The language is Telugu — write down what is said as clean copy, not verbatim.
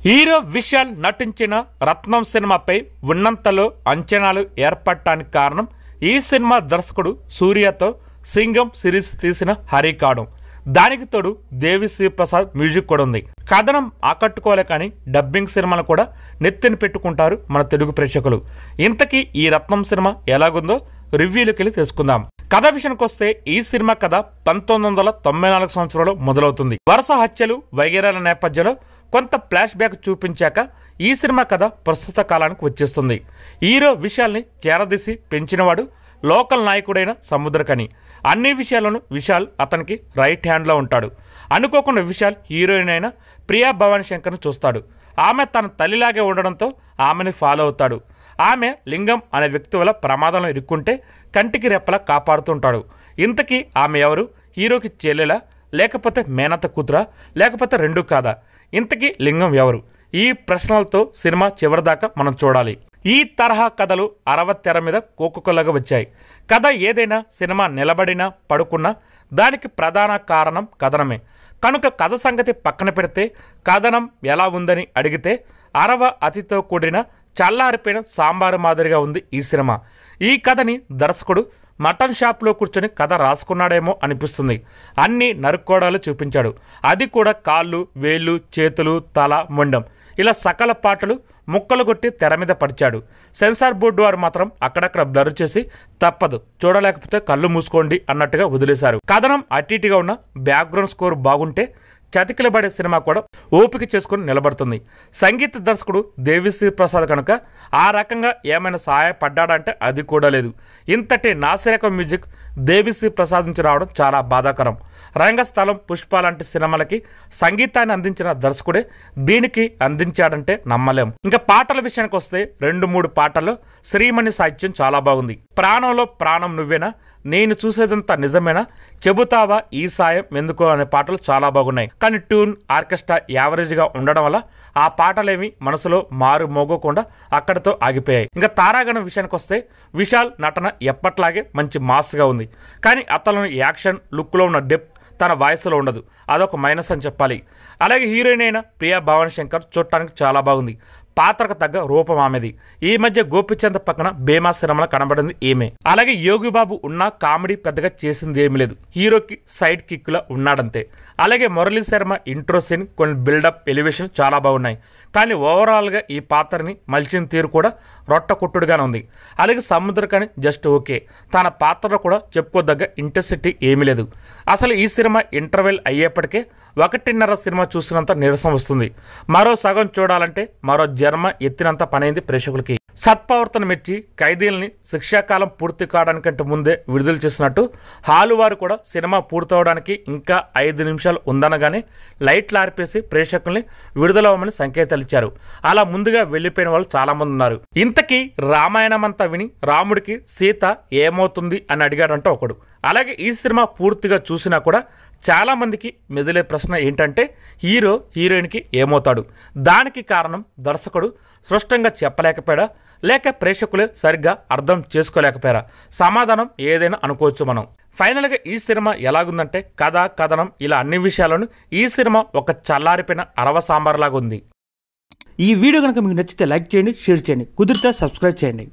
హీరో విశాల్ నటించిన రత్నం సినిమాపై ఉన్నంతలో అంచనాలు ఏర్పడటానికి కారణం ఈ సినిమా దర్శకుడు సూర్యతో సింగం సిరీస్ తీసిన హరికాడం. దానికి తోడు దేవిశ్రీ ప్రసాద్ మ్యూజిక్ కూడా ఉంది. కథనం ఆకట్టుకోలే కానీ డబ్బింగ్ సినిమాలు కూడా నెత్తిన పెట్టుకుంటారు మన తెలుగు ప్రేక్షకులు. ఇంతకీ ఈ రత్నం సినిమా ఎలాగుందో రివ్యూలోకి వెళ్ళి తెలుసుకుందాం. కథ విషయానికి వస్తే ఈ సినిమా కథ 1994 సంవత్సరంలో మొదలవుతుంది. వరుస హత్యలు వగైరాల నేపథ్యంలో కొంత ఫ్లాష్ బ్యాక్ చూపించాక ఈ సినిమా కథ ప్రస్తుత కాలానికి వచ్చేస్తుంది. హీరో విశాల్ని చేరదీసి పెంచినవాడు లోకల్ నాయకుడైన సముద్రకని. అన్ని విషయాల్లోనూ విశాల్ అతనికి రైట్ హ్యాండ్లో ఉంటాడు. అనుకోకుండా విశాల్ హీరోయిన్ అయిన ప్రియా భవానీ శంకర్ను చూస్తాడు. ఆమె తన తల్లిలాగే ఉండడంతో ఆమెని ఫాలో అవుతాడు. ఆమె లింగం అనే వ్యక్తి వల్ల ప్రమాదంలో ఇరుక్కుంటే కంటికి రెప్పలా కాపాడుతుంటాడు. ఇంతకీ ఆమె ఎవరు? హీరోకి చెల్లెలా, లేకపోతే మేనత్త కూతురా, లేకపోతే రెండూ కాదా? ఇంతకీ లింగం ఎవరు? ఈ ప్రశ్నలతో సినిమా చివరిదాకా మనం చూడాలి. ఈ తరహా కథలు 60 తెర మీద కోకొల్లగా వచ్చాయి. కథ ఏదైనా సినిమా నిలబడినా పడుకున్నా దానికి ప్రధాన కారణం కథనమే. కనుక కథ సంగతి పక్కన పెడితే కథనం ఎలా ఉందని అడిగితే అతితో కూడిన చల్లారిపోయిన సాంబారు మాదిరిగా ఉంది ఈ సినిమా. ఈ కథని దర్శకుడు మటన్ షాప్లో కూర్చొని కథ రాసుకున్నాడేమో అనిపిస్తుంది. అన్ని నరుక్కోడాలు చూపించాడు. అది కూడా కాళ్ళు, వేళ్ళు, చేతులు, తల, మొండం ఇలా సకల పాటలు ముక్కలు కొట్టి తెర మీద పరిచాడు. సెన్సార్ బోర్డు వారు మాత్రం అక్కడక్కడ బ్లర్ చేసి తప్పదు చూడలేకపోతే కళ్ళు మూసుకోండి అన్నట్టుగా వదిలేశారు. కథనం అటీటీగా ఉన్న బ్యాక్గ్రౌండ్ స్కోర్ బాగుంటే చతికిలబడే సినిమా కూడా ఓపిక చేసుకుని నిలబడుతుంది. సంగీత దర్శకుడు దేవిశ్రీ ప్రసాద్ కనుక ఆ రకంగా ఏమైనా సహాయపడ్డాడంటే అది కూడా లేదు. ఇంతటి నాసిరకం మ్యూజిక్ దేవిశ్రీ ప్రసాద్ నుంచి రావడం చాలా బాధాకరం. రంగస్థలం, పుష్ప లాంటి సినిమాలకి సంగీతాన్ని అందించిన దర్శకుడే దీనికి అందించాడంటే నమ్మలేం. ఇంకా పాటల విషయానికి వస్తే 2-3 పాటల్లో శ్రీమణి సాహిత్యం చాలా బాగుంది. ప్రాణంలో ప్రాణం నువ్వేనా, నేను చూసేదంతా నిజమేనా, చెబుతావా ఈ సాయం ఎందుకో అనే పాటలు చాలా బాగున్నాయి. కానీ ట్యూన్, ఆర్కెస్ట్రా యావరేజ్గా ఉండడం వల్ల ఆ పాటలేవి మనసులో మారు మోగకుండా అక్కడితో ఆగిపోయాయి. ఇంకా తారాగణం విషయానికి వస్తే విశాల్ నటన ఎప్పట్లాగే మంచి మాస్గా ఉంది. కానీ అతను యాక్షన్ లుక్లో ఉన్న డెప్త్ తన వాయిస్లో ఉండదు. అదొక మైనస్ అని చెప్పాలి. అలాగే హీరోయిన్ అయిన ప్రియా భవానీ శంకర్ చూడటానికి చాలా బాగుంది. పాత్రకు తగ్గ రూపం ఆమెది. ఈ మధ్య గోపిచంద్ పక్కన భీమా సినిమాలో కనబడింది ఈమె. అలాగే యోగి బాబు ఉన్నా కామెడీ పెద్దగా చేసింది ఏమీ లేదు. హీరోకి సైడ్ కిక్లా ఉన్నాడంతే. అలాగే మురళీ శర్మ ఇంట్రో సీన్, కొన్ని బిల్డప్, ఎలివేషన్ చాలా బాగున్నాయి. కానీ ఓవరాల్గా ఈ పాత్రని మలిచిన తీరు కూడా రొట్ట కొట్టుడుగానే ఉంది. అలాగే సముద్రకని జస్ట్ ఓకే. తన పాత్రలో కూడా చెప్పుకోదగ్గ ఇంటెన్సిటీ ఏమీ లేదు. అసలు ఈ సినిమా ఇంటర్వెల్ అయ్యేప్పటికే 1.5 సినిమా చూసినంత నీరసం వస్తుంది. మరో సగం చూడాలంటే మరో జన్మ ఎత్తినంత పనైంది ప్రేక్షకులకి. సత్ప్రవర్తన మెచ్చి ఖైదీల్ని శిక్షాకాలం పూర్తి కావడానికంటే ముందే విడుదల చేసినట్టు హాలు వారు కూడా సినిమా పూర్తవడానికి ఇంకా 5 నిమిషాలు ఉందనగానే లైట్లు ఆర్పేసి ప్రేక్షకుల్ని విడుదలవ్వమని సంకేతాలు ఇచ్చారు. అలా ముందుగా వెళ్లిపోయిన వాళ్ళు చాలా మంది ఉన్నారు. ఇంతకీ రామాయణం అంతా విని రాముడికి సీత ఏమవుతుంది అని అడిగాడంటే ఒకడు. అలాగే ఈ సినిమా పూర్తిగా చూసినా కూడా చాలా మందికి మెదిలే ప్రశ్న ఏంటంటే హీరో హీరోయిన్కి ఏమవుతాడు? దానికి కారణం దర్శకుడు స్పష్టంగా చెప్పలేకపోయాడా, లేక ప్రేక్షకులే సరిగ్గా అర్థం చేసుకోలేకపోయారా? సమాధానం ఏదైనా అనుకోవచ్చు మనం. ఫైనల్గా ఈ సినిమా ఎలాగుందంటే కథ, కథనం ఇలా అన్ని విషయాలను ఈ సినిమా ఒక చల్లారిపోయిన అరవ సాంబార్ లాగా ఉంది. ఈ వీడియో కనుక మీకు నచ్చితే లైక్ చేయండి, షేర్ చేయండి, కుదిరితే సబ్స్క్రైబ్ చేయండి.